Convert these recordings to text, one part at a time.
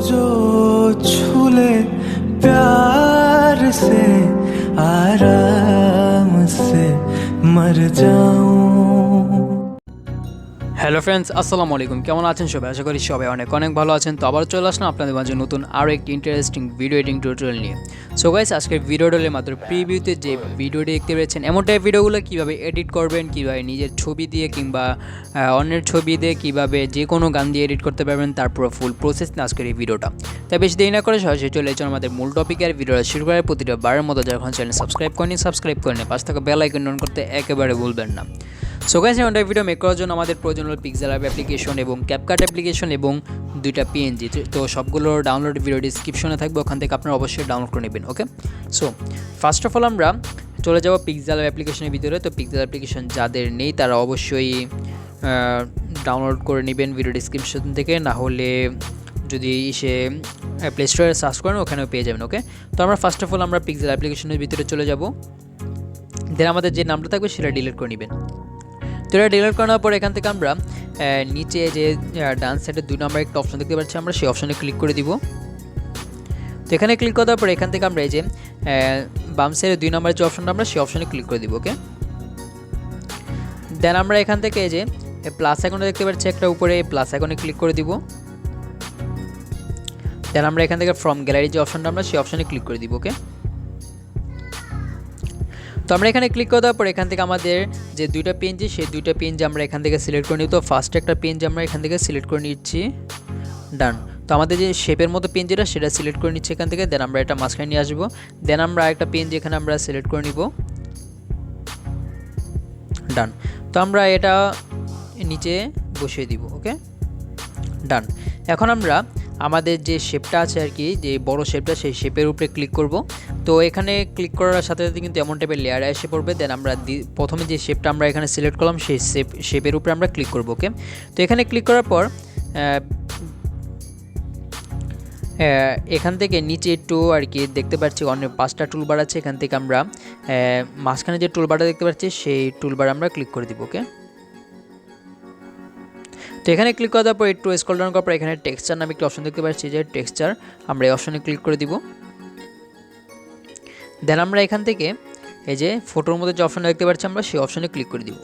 जो छू ले प्यार से आराम से मर जाऊं। হ্যালো ফ্রেন্ডস, আসসালামু আলাইকুম। কেমন আছেন সবাই? আশা করি সবাই অনেক ভালো আছেন। তো আবার চলে আসলাম আপনাদের মাঝে নতুন আরও একটি ইন্টারেস্টিং ভিডিও এডিটিং টিউটোরিয়াল নিয়ে। সো গাইস, আজকের ভিডিওটার মাত্র প্রিভিউতে যে ভিডিওটি দেখতে পেয়েছেন, এমন টাইপ ভিডিওগুলো কীভাবে এডিট করবেন, কীভাবে নিজের ছবি দিয়ে কিংবা অন্যের ছবি দিয়ে কীভাবে যে কোনো গান দিয়ে এডিট করতে পারবেন, তারপর ফুল প্রসেস নিয়ে আজকের এই ভিডিওটা। তাই বেশি দেরি না করে সরাসরি চলে এসেছেন আমাদের মূল টপিকে। আর ভিডিওটা শুরু করার প্রতিটা বারের মতো যারা এখন চ্যানেল সাবস্ক্রাইব করে নিন, পাশে থাকা বেল আইকন অন করতে একেবারে ভুলবেন না। সো গাইস, এমন ভিডিও মেক করার জন্য আমাদের প্রয়োজন হলো পিক্সেল অ্যাপ অ্যাপ্লিকেশন এবং ক্যাপকাট অ্যাপ্লিকেশন এবং দুইটা পিএনজি। তো সবগুলোর ডাউনলোড ভিডিও ডিসক্রিপশনে থাকবে, ওখান থেকে আপনারা অবশ্যই ডাউনলোড করে নেবেন। ওকে, সো ফার্স্ট অফ অল আমরা চলে যাব পিক্সেল অ্যাপ্লিকেশনের ভিতরে। তো পিক্সেল অ্যাপ্লিকেশন যাদের নেই তারা অবশ্যই ডাউনলোড করে নেবেন ভিডিও ডিসক্রিপশন থেকে, না হলে যদি সে প্লে স্টোরে সার্চ করেন ওখানেও পেয়ে যাবেন। ওকে, তো আমরা ফার্স্ট অফ অল আমরা পিক্সেল অ্যাপ্লিকেশনের ভিতরে চলে যাব। দেন আমাদের যে নামটা থাকবে সেটা ডিলিট করে নেবেন। তো এটা ডিলিট করার পর এখান থেকে আমরা নিচে যে ডান সাইডে 2 নম্বর একটা অপশন দেখতে পাচ্ছি, আমরা সেই অপশনে ক্লিক করে দিব। তো এখানে ক্লিক করার পর এখান থেকে আমরা এই যে বাম সাইডে 2 নম্বরের যে অপশনটা আমরা সেই অপশনে ক্লিক করে দিব। ওকে, দেন আমরা এখান থেকে এই যে প্লাস আইকনটা দেখতে পাচ্ছি একটা উপরে, প্লাস আইকনে ক্লিক করে দিব। দেন আমরা এখান থেকে ফ্রম গ্যালারি যে অপশনটা আমরা সেই অপশনে ক্লিক করে দিব। ওকে, তো আমরা এখানে ক্লিক করে দেওয়ার পর এখান থেকে আমাদের যে দুইটা পেনজি, সেই দুইটা পেনজি আমরা এখান থেকে সিলেক্ট করে নিই। তো ফার্স্ট একটা পেনজি আমরা এখান থেকে সিলেক্ট করে নিচ্ছি, ডান। তো আমাদের যে শেপের মতো পেনজিটা সেটা সিলেক্ট করে নিচ্ছি এখান থেকে। দেন আমরা এটা মাঝখানে নিয়ে আসবো। দেন আমরা আরেকটা পেনজি এখানে আমরা সিলেক্ট করে নিব, ডান। তো আমরা এটা নিচে বসিয়ে দিব। ওকে, ডান। এখন আমরা আমাদের যে শেপটা আছে আর কি, যে বড় শেপটা, সেই শেপের উপরে ক্লিক করব। তো এখানে ক্লিক করার সাথে সাথে কিন্তু এমন টাইপের লেয়ার এসে পড়বে। দেন আমরা প্রথমে যে শেপটা আমরা এখানে সিলেক্ট করলাম সেই শেপের উপরে আমরা ক্লিক করব। ওকে, তো এখানে ক্লিক করার পর এখান থেকে নিচে একটু আর কি দেখতে পাচ্ছি অনেক 5টা টুলবার আছে। এখান থেকে আমরা মাঝখানে যে টুলবারটা দেখতে পাচ্ছি সেই টুলবার আমরা ক্লিক করে দিব। ওকে, তো এখানে ক্লিক করার পর একটু স্ক্রল ডাউন করার পর এখানে টেক্সচার নামে একটি অপশন দেখতে পাচ্ছি, যে টেক্সচার, আমরা এই অপশনে ক্লিক করে দিব। দেন আমরা এখান থেকে এই যে ফটোর মধ্যে যে অপশনটা দেখতে পাচ্ছি আমরা সেই অপশনে ক্লিক করে দিব।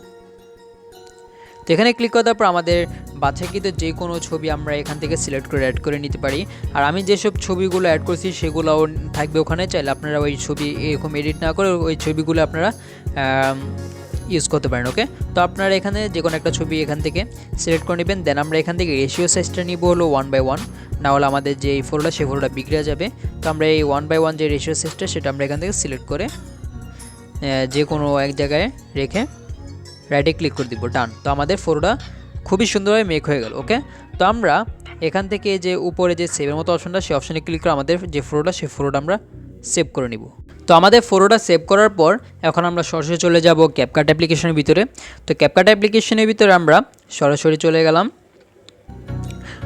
তো এখানে ক্লিক করার পর আমাদের বাছাইকৃত যে কোনো ছবি আমরা এখান থেকে সিলেক্ট করে অ্যাড করে নিতে পারি। আর আমি যেসব ছবিগুলো অ্যাড করছি সেগুলোও থাকবে ওখানে, চাইলে আপনারা ওই ছবি এরকম এডিট না করে ওই ছবিগুলো আপনারা ইউজ করতে পারেন। ওকে, তো আপনারা এখানে যে কোনো একটা ছবি এখান থেকে সিলেক্ট করে নেবেন। দেন আমরা এখান থেকে রেশিও সাইজটা নিব হলো 1:1, না হলে আমাদের যে এই ফটোটা সেই ফটোটা বিগড়ে যাবে। তো আমরা এই 1:1 যে রেশিও সাইজটা সেটা আমরা এখান থেকে সিলেক্ট করে যে কোনো এক জায়গায় রেখে রাইটে ক্লিক করে দিব, ডান। তো আমাদের ফটোটা খুবই সুন্দরভাবে মেক হয়ে গেল। ওকে, তো আমরা এখান থেকে যে উপরে যে সেভের মতো অপশনটা সেই অপশনে ক্লিক করে আমাদের যে ফটোটা সেই ফটোটা আমরা সেভ করে নিব। তো আমাদের ফটোটা সেভ করার পর এখন আমরা সরাসরি চলে যাব ক্যাপকাট অ্যাপ্লিকেশনের ভিতরে। তো ক্যাপকাট অ্যাপ্লিকেশনের ভিতরে আমরা সরাসরি চলে গেলাম।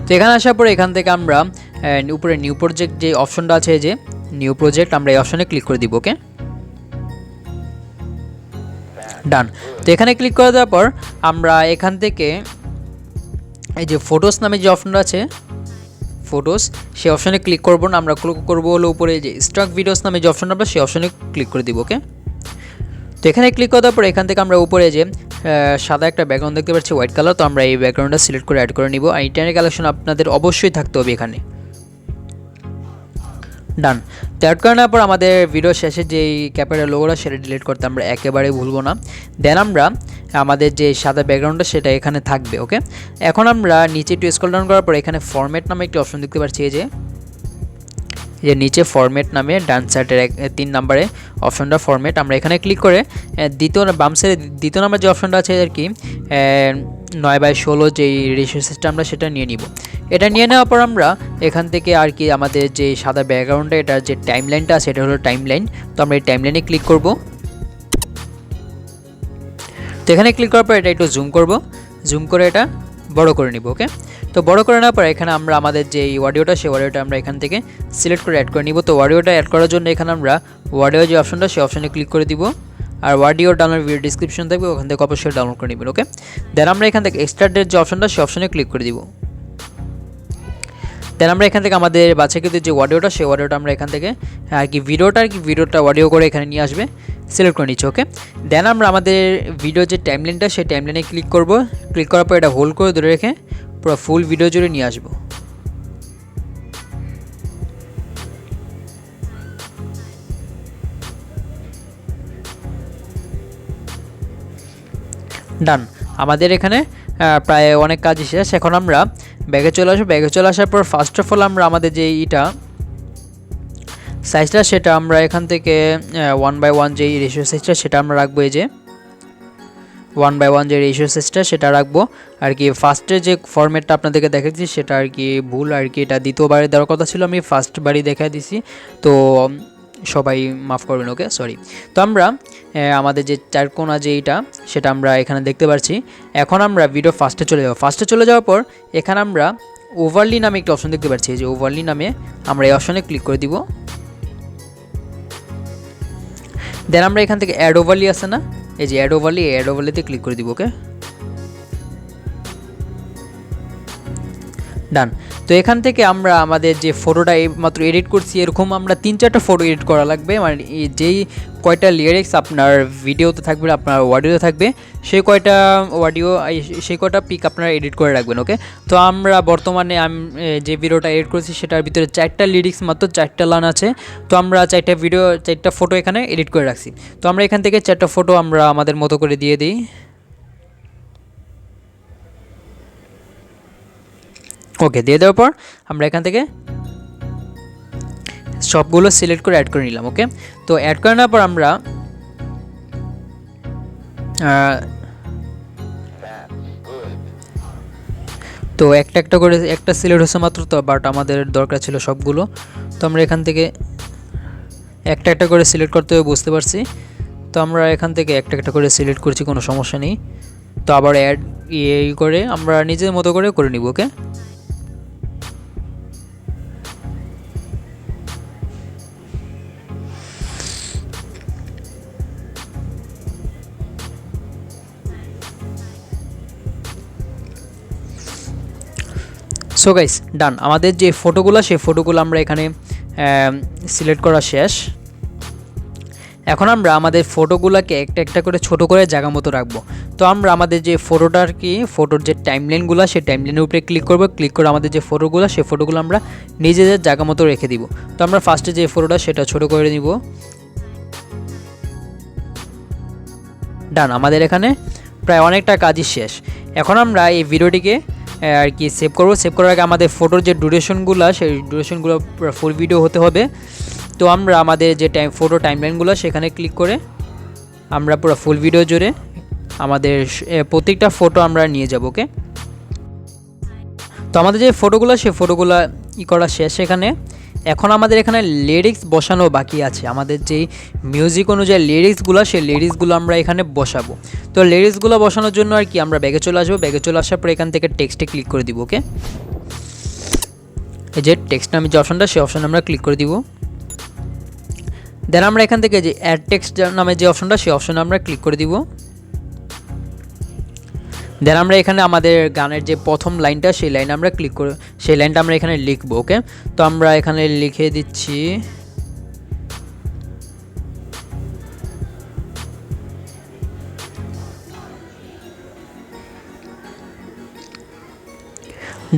তো এখানে আসার পরে এখান থেকে আমরা উপরে নিউ প্রজেক্ট যে অপশনটা আছে, যে নিউ প্রজেক্ট, আমরা এই অপশনে ক্লিক করে দিব। ওকে, ডান। তো এখানে ক্লিক করে দেওয়ার পর আমরা এখান থেকে এই যে ফটোস নামে যে অপশনটা আছে, ফটোস, সেই অপশনে ক্লিক করবো না, আমরা ক্লিক করবো হলো উপরে যে স্টক ভিডিওস নামে যে অপশনটা আমরা সেই অপশনে ক্লিক করে দিব। ওকে, তো এখানে ক্লিক করার পর এখান থেকে আমরা উপরে যে সাদা একটা ব্যাকগ্রাউন্ড দেখতে পাচ্ছি, হোয়াইট কালার, তো আমরা এই ব্যাকগ্রাউন্ডটা সিলেক্ট করে অ্যাড করে নিব। আর ইন্টারনেট কালেকশন আপনাদের অবশ্যই থাকতে হবে এখানে, ডান। তো অ্যাড করে নেওয়ার পর আমাদের ভিডিও শেষে যে ক্যাপকাটের লোগোটা সেটা ডিলিট করতে আমরা একেবারেই ভুলবো না। দেন আমরা আমাদের যে সাদা ব্যাকগ্রাউন্ডটা সেটা এখানে থাকবে। ওকে, এখন আমরা নিচে একটু স্ক্রল ডাউন করার পর এখানে ফরম্যাট নামে একটি অপশন দেখতে পাচ্ছি, এই যে নিচে ফরম্যাট নামে ডান সাইডের 3 নম্বরে অপশনটা ফরম্যাট, আমরা এখানে ক্লিক করে বাম সাইডে দ্বিতীয় নম্বর যে অপশনটা আছে আর কি 9:16 যেই রেশিও সাইজটা আমরা সেটা নিয়ে নিব। এটা নিয়ে নেওয়ার পর আমরা এখান থেকে আর কি আমাদের যে সাদা ব্যাকগ্রাউন্ডে এটার যে টাইমলাইনটা আছে এটা হলো টাইমলাইন, তো আমরা এই টাইমলাইনে ক্লিক করব। তো এখানে ক্লিক করার পর এটা একটু জুম করব, জুম করে এটা বড় করে নিব। ওকে, তো বড় করে নেওয়ার পর এখানে আমরা আমাদের যে অডিওটা সেই অডিওটা আমরা এখান থেকে সিলেক্ট করে অ্যাড করে নিব। তো অডিওটা অ্যাড করার জন্য এখানে আমরা অডিও যে অপশনটা সেই অপশনে ক্লিক করে দিব। আর অডিও ডাউনলোড ভিডিও ডিসক্রিপশন থাকবে, ওখান থেকে অবশ্যই ডাউনলোড করে নেবেন। ওকে, দেন আমরা এখান থেকে এক্সট্রাক্টের যে অপশনটা সেই অপশনে ক্লিক করে দিব। দেন আমরা এখান থেকে আমাদের বাচ্চাকৃত যে অডিওটা সেই অডিওটা আমরা এখান থেকে ভিডিওটা অডিও করে এখানে নিয়ে আসবে, সিলেক্ট করে নিচ্ছি। ওকে, দেন আমরা আমাদের ভিডিও যে টাইমলাইনটা সেই টাইমলাইনে ক্লিক করব। ক্লিক করার পর এটা হোল্ড করে ধরে রেখে পুরো ফুল ভিডিও জুড়ে নিয়ে আসবো। ডান, আমাদের এখানে প্রায় অনেক কাজই শেষ। এখন আমরা ব্যাগে চলে আসবো। ব্যাগে চলে আসার পর ফার্স্ট অফ অল আমরা আমাদের যে সাইজটা সেটা আমরা এখান থেকে 1:1 যেই রেশিও সাইজটা সেটা আমরা রাখবো। এই যে 1:1 যে রেশিও সাইজটা সেটা রাখবো আর কি। ফার্স্টে যে ফরম্যাটটা আপনাদেরকে দেখাচ্ছি সেটা আর কি ভুল আর কি, এটা দ্বিতীয়বারে দেওয়ার কথা ছিল, আমি ফার্স্ট বারই দেখা দিছি, তো সবাই মাফ করবেন। ওকে, সরি। তো আমরা আমাদের যে চারকোনা যেইটা সেটা আমরা এখানে দেখতে পাচ্ছি। এখন আমরা ভিডিও ফার্স্টে চলে যাব। ফার্স্টে চলে যাওয়ার পর এখানে আমরা ওভারলি নামে একটা অপশন দেখতে পাচ্ছি। যে ওভারলি নামে আমরা এই অপশনে ক্লিক করে দিব। দেন আমরা এখান থেকে অ্যাড ওভারলি আছে না, এই যে অ্যাড ওভারলিতে ক্লিক করে দিব। ওকে, ডান। তো এখান থেকে আমরা আমাদের যে ফটোটা মাত্র এডিট করছি এরকম আমরা 3-4টা ফটো এডিট করা লাগবে, মানে যেই কয়টা লিরিক্স আপনার ভিডিওতে থাকবে আপনার অডিওতে থাকবে সেই কয়টা সেই কয়টা পিক আপনারা এডিট করে রাখবেন। ওকে, তো আমরা বর্তমানে যে ভিডিওটা এডিট করেছি সেটার ভিতরে 4টা লিরিক্স মাত্র 4টা লাইন আছে, তো আমরা 4টা ফটো এখানে এডিট করে রাখছি। তো আমরা এখান থেকে 4টা ফটো আমরা আমাদের মতো করে দিয়ে দিই। ওকে, দিয়ে দেওয়ার পর আমরা এখান থেকে সবগুলো সিলেক্ট করে অ্যাড করে নিলাম। ওকে, তো অ্যাড করে নেওয়ার পর আমরা তো একটা করে একটা সিলেক্ট হচ্ছে মাত্র, তো বাট আমাদের দরকার ছিল সবগুলো, তো আমরা এখান থেকে একটা করে সিলেক্ট করতে হবে, বুঝতে পারছি। তো আমরা এখান থেকে একটা করে সিলেক্ট করছি, কোনো সমস্যা নেই। তো আবার অ্যাড করে আমরা নিজের মতো করে নিব। ওকে, সো গাইস, ডান। আমাদের যে ফটোগুলো সেই ফটোগুলো আমরা এখানে সিলেক্ট করা শেষ। এখন আমরা আমাদের ফটোগুলোকে একটা করে ছোট করে জায়গা মতো রাখবো। তো আমরা আমাদের যে ফটোর যে টাইমলাইনগুলো সেই টাইমলাইনের উপরে ক্লিক করব। ক্লিক করে আমাদের যে ফটোগুলো সেই ফটোগুলো আমরা নিজেদের জায়গা মতো রেখে দিব। তো আমরা ফার্স্টে যে ফটোটা সেটা ছোট করে নিব। ডান, আমাদের এখানে প্রায় অনেকটা কাজই শেষ। এখন আমরা এই ভিডিওটিকে আর কি সেভ করব। সেভ করার আগে আমাদের ফটোর যে ডিউরেশনগুলো সেই ডিউরেশনগুলো ফুল ভিডিও হতে হবে। তো আমরা আমাদের যে ফটো টাইমলাইনগুলো সেখানে ক্লিক করে আমরা পুরো ফুল ভিডিও জুড়ে আমাদের প্রত্যেকটা ফটো আমরা নিয়ে যাব। ওকে, তো আমাদের যে ফটোগুলো সেই ফটোগুলো করা শেষ এখানে। এখন আমাদের এখানে লিরিক্স বসানো বাকি আছে। আমাদের যেই মিউজিক অনুযায়ী লিরিক্সগুলো সেই লিরিক্সগুলো আমরা এখানে বসাবো। তো লিরিক্সগুলো বসানোর জন্য আর কি আমরা ব্যাগে চলে আসবো। ব্যাগে চলে আসার পর এখান থেকে টেক্সটে ক্লিক করে দিব। ওকে, এই যে টেক্সট নামে যে অপশনটা সেই অপশনে আমরা ক্লিক করে দিব। দেন আমরা এখান থেকে যে অ্যাড টেক্সট নামে যে অপশনটা সেই অপশনে আমরা ক্লিক করে দিব। দেন আমরা এখানে আমাদের গানের যে প্রথম লাইনটা সেই লাইনে আমরা ক্লিক করে সেই লাইনটা আমরা এখানে লিখবো। ওকে, তো আমরা এখানে লিখে দিচ্ছি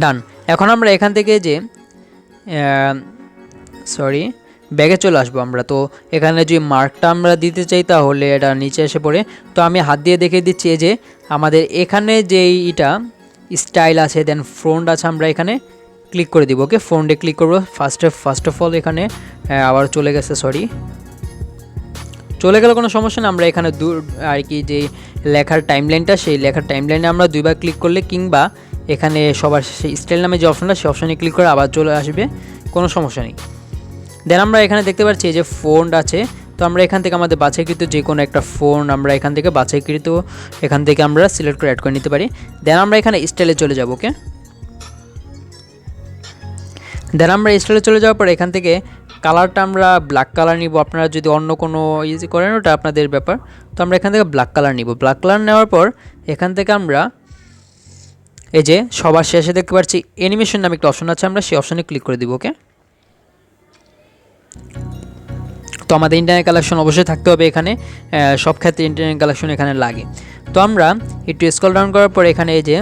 ডান। এখন আমরা এখান থেকে যে ব্যাগে চলে আসবো আমরা। তো এখানে যে মার্কটা আমরা দিতে চাই তাহলে এটা নিচে এসে পড়ে। তো আমি হাত দিয়ে দেখিয়ে দিচ্ছি যে আমাদের এখানে যে স্টাইল আছে, দেন ফ্রন্ট আছে, আমরা এখানে ক্লিক করে দিব। ওকে, ফ্রন্টে ক্লিক করবো। ফার্স্ট অফ অল এখানে আবার চলে গেছে, চলে গেল, কোনো সমস্যা না। আমরা এখানে আর কি যে লেখার টাইমলাইনটা সেই লেখার টাইমলাইনে আমরা দুইবার ক্লিক করলে কিংবা এখানে সবার স্টাইল নামে যে অপশনটা সেই অপশনে ক্লিক করে আবার চলে আসবে, কোনো সমস্যা নেই। দেন আমরা এখানে দেখতে পাচ্ছি যে ফন্ট আছে। তো আমরা এখান থেকে আমাদের বাছাইকৃত যে কোনো একটা ফন্ট আমরা এখান থেকে আমরা সিলেক্ট করে অ্যাড করে নিতে পারি। দেন আমরা এখানে স্টাইলে চলে যাব। ওকে, দেন আমরা স্টাইলে চলে যাওয়ার পর এখান থেকে কালারটা আমরা ব্ল্যাক কালার নিব। আপনারা যদি অন্য কোনো ইউজ করেন ওটা আপনাদের ব্যাপার। তো আমরা এখান থেকে ব্ল্যাক কালার নিব। ব্ল্যাক কালার নেওয়ার পর এখান থেকে আমরা এই যে সবার শেষে দেখতে পাচ্ছি অ্যানিমেশন নামে একটা অপশন আছে, আমরা সেই অপশনে ক্লিক করে দিব। ওকে, তো আমাদের ইন্টারনেট কালেকশন অবশ্যই থাকতে হবে এখানে, সব ক্ষেত্রে ইন্টারনেট কালেকশন এখানে লাগে। তো আমরা একটু স্ক্রল ডাউন করার পর এখানে এই যে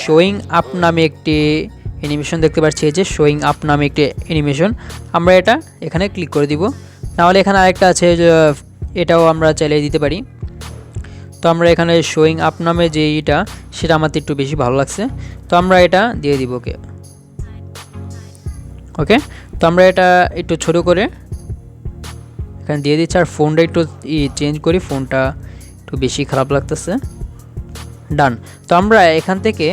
শোয়িং আপ নামে একটি অ্যানিমেশন দেখতে পাচ্ছি, এই যে শোয়িং আপ নামে একটি অ্যানিমেশন, আমরা এটা এখানে ক্লিক করে দিব। নাহলে এখানে আরেকটা আছে যে এটাও আমরা চাইলে দিতে পারি। তো আমরা এখানে শোয়িং আপ নামে যে এটা, সেটা আমাদের একটু বেশি ভালো লাগছে, তো আমরা এটা দিয়ে দিব। ওকে ওকে, তো আমরা এটা একটু ছোট করে এখানে দিয়ে দিচ্ছি। আর ফোনটা একটু চেঞ্জ করি, ফোনটা একটু বেশি খারাপ লাগতেছে। ডান। তো আমরা এখান থেকে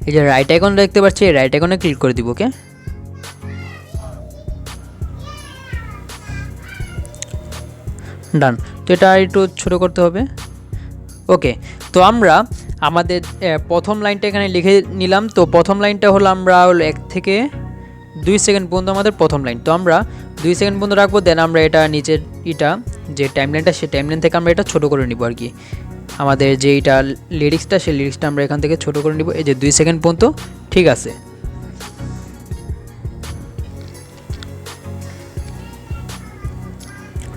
এই যে রাইট আইকন দেখতে পাচ্ছি, এই রাইট আইকনে ক্লিক করে দিব। ওকে, ডান। তো এটা একটু ছোট করতে হবে। ওকে, তো আমরা আমাদের প্রথম লাইনটা এখানে লিখে নিলাম। তো প্রথম লাইনটা হলো আমরা 1 থেকে 2 সেকেন্ড পর্যন্ত আমাদের প্রথম লাইন, তো আমরা 2 সেকেন্ড পর্যন্ত রাখবো। দেন আমরা এটা নিচের এটা যে টাইমলাইনটা, সেই টাইমলাইন থেকে আমরা এটা ছোট করে নিব আর কি। আমাদের যে এটা লিরিক্সটা, সেই লিরিক্সটা আমরা এখান থেকে ছোট করে নিব। এই যে 2 সেকেন্ড পর্যন্ত, ঠিক আছে।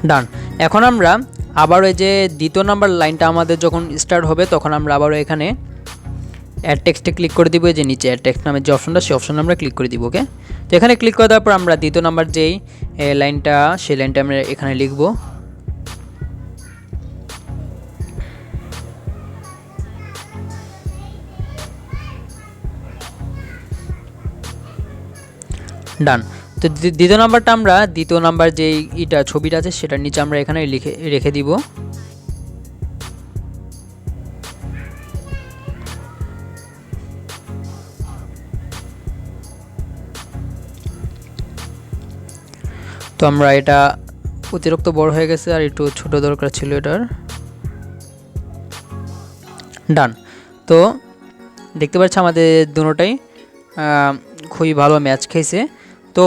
ডান। এখন আমরা আবার এই যে দ্বিতীয় নাম্বার লাইনটা আমাদের যখন স্টার্ট হবে, তখন আমরা আবারও এখানে অ্যাড টেক্সটে ক্লিক করে দিব। যে নিচে অ্যাড টেক্সট নামের যে অপশনটা, সেই অপশনে আমরা ক্লিক করে দিব। ওকে, তো এখানে ক্লিক করে দেওয়ার পর আমরা দ্বিতীয় নাম্বার যেই লাইনটা, সেই লাইনটা আমরা এখানে লিখব। ডান। তো দ্বিতীয় নাম্বারটা আমরা দ্বিতীয় নাম্বার যেই এটা ছবিটা আছে, সেটার নিচে আমরা এখানে রেখে দিব। তো আমরা এটা অতিরিক্ত বড় হয়ে গেছে, আর একটু ছোট দরকার ছিল এটার। ডান। তো দেখতে পাচ্ছি আমাদের দুটোটাই খুবই ভালো ম্যাচ খেয়েছে। তো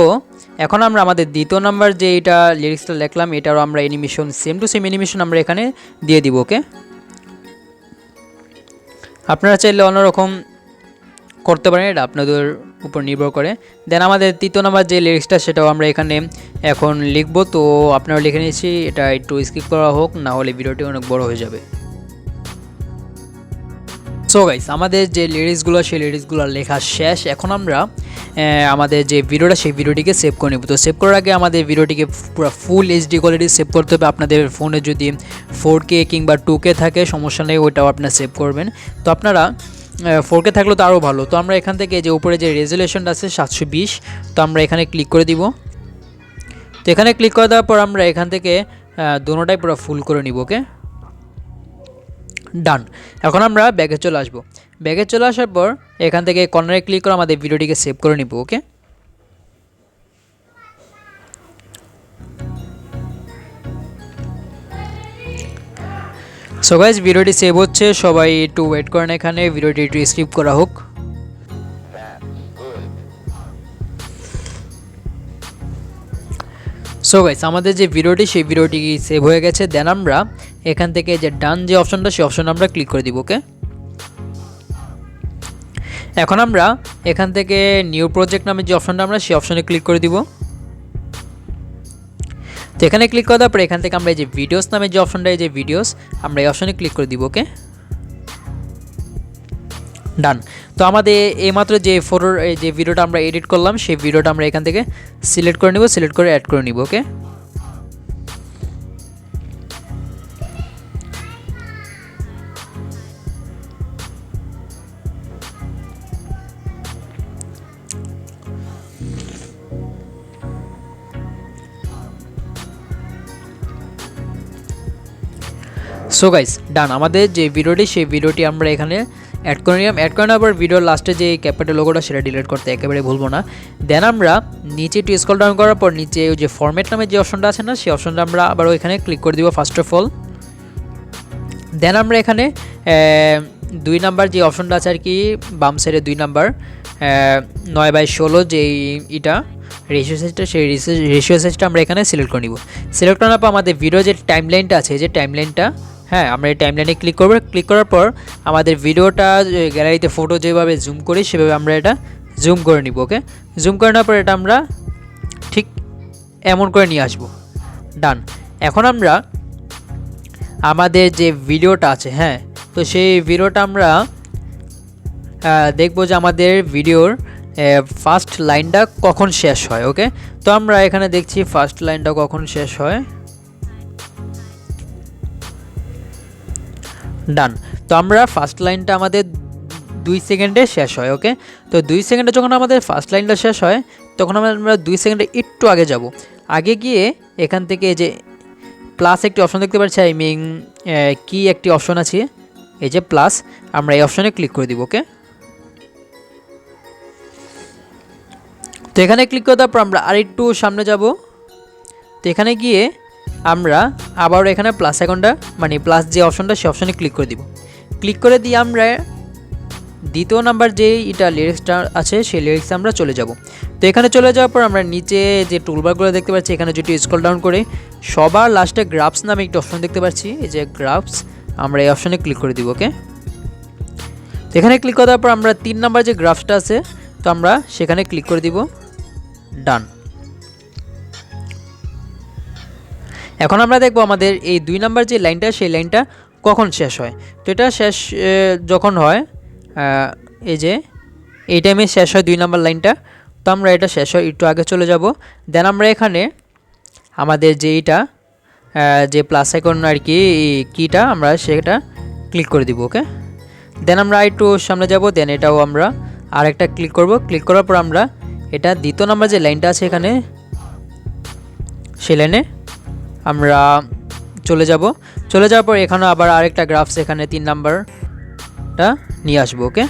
এখন আমরা আমাদের দ্বিতীয় নাম্বার যে এটা লিরিক্সটা লিখলাম, এটারও আমরা animation same to same animation আমরা এখানে দিয়ে দিব। ওকে, আপনারা চাইলে অন্যরকম করতে পারেন, এটা আপনাদের উপর নির্ভর করে। দেন আমাদের তৃতীয় নাম্বার যে লিরিক্সটা, সেটাও আমরা এখানে এখন লিখব। তো আপনারা লিখে নিয়েছি, এটা একটু স্কিপ করা হোক, না হলে ভিডিওটি অনেক বড় হয়ে যাবে। সো গাইস, আমাদের যে লিরিক্সগুলো, সেই লিরিক্সগুলো লেখা শেষ। এখন আমরা আমাদের যে ভিডিওটা, সেই ভিডিওটিকে সেভ করে নেব। তো সেভ করার আগে আমাদের ভিডিওটিকে পুরো ফুল এইচডি কোয়ালিটি সেভ করতে হবে। আপনাদের ফোনে যদি 4K কিংবা 2K থাকে, সমস্যা নেই, ওইটাও আপনারা সেভ করবেন। তো আপনারা 4K থাকলেও তো আরও ভালো। তো আমরা এখান থেকে যে উপরে যে রেজুলেশনটা আছে 720, তো আমরা এখানে ক্লিক করে দিব। তো এখানে ক্লিক করে দেওয়ার পর আমরা এখান থেকে দুটোটাই পুরো ফুল করে নিব। ওকে, ডান। এখন আমরা ব্যাগে চলে আসবো। ব্যাগে চলে আসার পর এখান থেকে কর্নারে ক্লিক করে আমাদের ভিডিওটিকে সেভ করে নিব। ওকে, সো গাইস, ভিডিওটি সেভ হচ্ছে, সবাই একটু ওয়েট করেন, এখানে ভিডিওটি একটু স্কিপ করা হোক। সো গাইস, আমাদের যে ভিডিওটি, সেই ভিডিওটি সেভ হয়ে গেছে। দেন আমরা এখান থেকে যে ডান যে অপশনটা, সেই অপশনে আমরা ক্লিক করে দিব। ওকে, এখন আমরা এখান থেকে নিউ প্রজেক্ট নামে যে অপশনটা, আমরা সেই অপশনে ক্লিক করে দিব। তো এখানে ক্লিক করার পর এখান থেকে আমরা এই যে ভিডিওস নামে যে অপশনটা, এই যে ভিডিওস, আমরা এই অপশনে ক্লিক করে দিব। ওকে, ডান। তো আমাদের এইমাত্র যে ফটোর যে ভিডিওটা আমরা এডিট করলাম, সেই ভিডিওটা আমরা এখান থেকে সিলেক্ট করে নিব, সিলেক্ট করে অ্যাড করে নিব। ওকে, সো গাইস, ডান। আমাদের যে ভিডিওটি, সেই ভিডিওটি আমরা এখানে অ্যাড করে নিলাম। অ্যাড করে নেওয়ার পর ভিডিওর লাস্টে যে ক্যাপকাটের লোগোটা, সেটা ডিলিট করতে একেবারে ভুলবো না। দেন আমরা নিচে একটু স্ক্রল ডাউন করার পর নিচে যে ফরম্যাট নামে যে অপশনটা আছে না, সেই অপশনটা আমরা আবার ওইখানে ক্লিক করে দিব ফার্স্ট অফ অল। দেন আমরা এখানে 2 নাম্বার যে অপশনটা আছে আর কি, বাম সাইডে 2 নাম্বার 9/16 যেই এটা রেশিও সাইজটা, সেই রেশিও সাইজটা আমরা এখানে সিলেক্ট করে নিব। সিলেক্ট করার পর আমাদের ভিডিও যে টাইমলাইনটা আছে, যে টাইমলাইনটা হ্যাঁ, আমরা এই টাইমলাইনে ক্লিক করব। ক্লিক করার পর আমাদের ভিডিওটা গ্যালারিতে ফটো যেভাবে জুম করি সেভাবে আমরা এটা জুম করে নিব। ওকে, জুম করে নেওয়ার পর এটা আমরা ঠিক এমন করে নিয়ে আসব। ডান। এখন আমরা আমাদের যে ভিডিওটা আছে, হ্যাঁ, তো সেই ভিডিওটা আমরা দেখব যে আমাদের ভিডিওর ফার্স্ট লাইনটা কখন শেষ হয়। ওকে, তো আমরা এখানে দেখছি ফার্স্ট লাইনটা কখন শেষ হয়। ডান। তো আমরা ফার্স্ট লাইনটা আমাদের 2 সেকেন্ডে শেষ হয়। ওকে, তো 2 সেকেন্ডে যখন আমাদের ফার্স্ট লাইনটা শেষ হয় তখন আমরা 2 সেকেন্ডে একটু আগে যাব। আগে গিয়ে এখান থেকে এই যে প্লাস একটি অপশন দেখতে পাচ্ছি, আই মিন কি একটি অপশন আছে, এই যে প্লাস, আমরা এই অপশনে ক্লিক করে দিব। ওকে, তো এখানে ক্লিক করার পর আমরা আরেকটু সামনে যাব। তো এখানে গিয়ে আমরা আবার এখানে প্লাস আইকনটা মানে প্লাস যে অপশনটা সেই অপশনে ক্লিক করে দিব। ক্লিক করে দিয়ে আমরা দ্বিতীয় নাম্বার যে এটা লিরিক্সটা আছে সেই লিরিক্সে আমরা চলে যাব। তো এখানে চলে যাওয়ার পর আমরা নিচে যে টুলবারগুলো দেখতে পাচ্ছি, এখানে যদি স্ক্রল ডাউন করে সবার লাস্টে গ্রাফস নামে একটা অপশন দেখতে পাচ্ছি, এই যে গ্রাফস, আমরা এই অপশনে ক্লিক করে দিব। ওকে, তো এখানে ক্লিক করার পর আমরা 3 নাম্বার যে গ্রাফসটা আছে তো আমরা সেখানে ক্লিক করে দিব। ডান। এখন আমরা দেখব আমাদের এই 2 নাম্বার যে লাইনটা সেই লাইনটা কখন শেষ হয়। তো এটা শেষ যখন হয় এই যে এই টাইমে শেষ হয় 2 নাম্বার লাইনটা। তো আমরা এটা শেষ হয় একটু আগে চলে যাব। দেন আমরা এখানে আমাদের যে এইটা যে প্লাস আইকন আর কি কিটা আমরা সেটা ক্লিক করে দিব। ওকে, দেন আমরা একটু সামনে যাব। দেন এটাও আমরা আরেকটা ক্লিক করব। ক্লিক করার পর আমরা এটা দ্বিতীয় নাম্বার যে লাইনটা আছে এখানে সেই লাইনে আমরা চলে যাব। চলে যাওয়ার পর এখানে আবার আরেকটা গ্রাফস এখানে 3 নাম্বারটা নিয়ে আসবো। ওকে,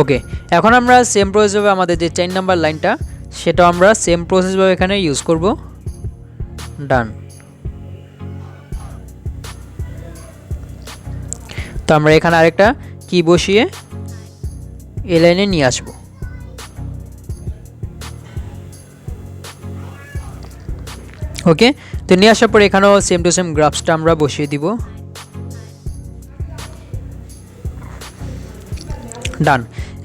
ওকে, এখন আমরা সেম প্রসেসভাবে আমাদের যে 4 নাম্বার লাইনটা সেটাও আমরা সেম প্রসেসভাবে এখানে ইউজ করব। ডান। তো আমরা এখানে আরেকটা কি বসিয়ে এই লাইনে নিয়ে আসবো। ওকে, তো নিয়ে আসার পর এখানেও সেম টু সেম গ্রাফসটা আমরা বসিয়ে দিব। ডান।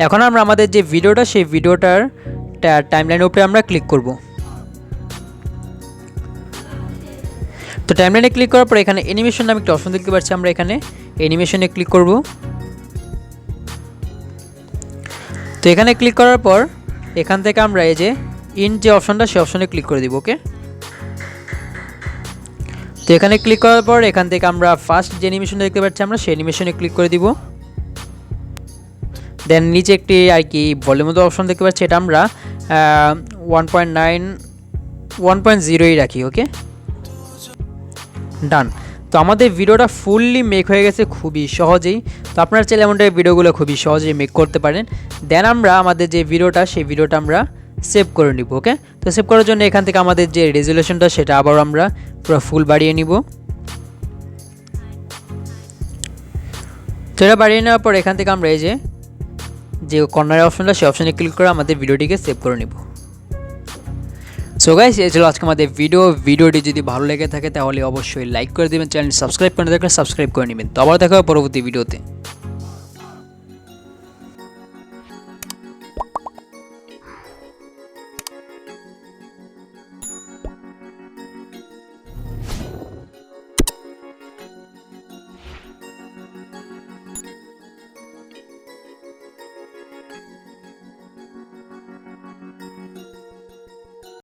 এখন আমরা আমাদের যে ভিডিওটা সেই ভিডিওটার টাইমলাইনের উপরে আমরা ক্লিক করব। তো টাইমলাইনে ক্লিক করার পর এখানে অ্যানিমেশন নামে একটা অপশন দেখতে পাচ্ছি, আমরা এখানে অ্যানিমেশনে ক্লিক করব। তো এখানে ক্লিক করার পর এখান থেকে আমরা এই যে ইন যে অপশনটা সেই অপশনে ক্লিক করে দিব। ওকে, তো এখানে ক্লিক করার পর এখান থেকে আমরা ফার্স্ট যে অ্যানিমেশনটা দেখতে পাচ্ছি আমরা সেই অ্যানিমেশনে ক্লিক করে দিব। দেন নিচে একটি আর কি ভলিউমের অপশন দেখতে পাচ্ছি, এটা আমরা 1.9 1.0 রাখি। ওকে, ডান। তো আমাদের ভিডিওটা ফুললি মেক হয়ে গেছে খুবই সহজেই। তো আপনারা চাইলে এমন টাইপের ভিডিওগুলো খুবই সহজেই মেক করতে পারেন। দেন আমরা আমাদের যে ভিডিওটা সেই ভিডিওটা আমরা সেভ করে নিব। ওকে, তো সেভ করার জন্য এখান থেকে আমাদের যে রেজুলেশনটা সেটা আবার আমরা পুরো ফুল বাড়িয়ে নিব। তো এটা বাড়িয়ে নেওয়ার পর এখান থেকে আমরা এই যে কর্নারের অপশনটা সেই অপশনে ক্লিক করে আমাদের ভিডিওটিকে সেভ করে নিব। সো গাইস, এই ছিল আজকে আমাদের ভিডিওটি যদি ভালো লেগে থাকে তাহলে অবশ্যই লাইক করে দেবেন, চ্যানেল সাবস্ক্রাইব করে দেখলে সাবস্ক্রাইব করে নেবেন। তো আবার দেখা হবে পরবর্তী ভিডিওতে।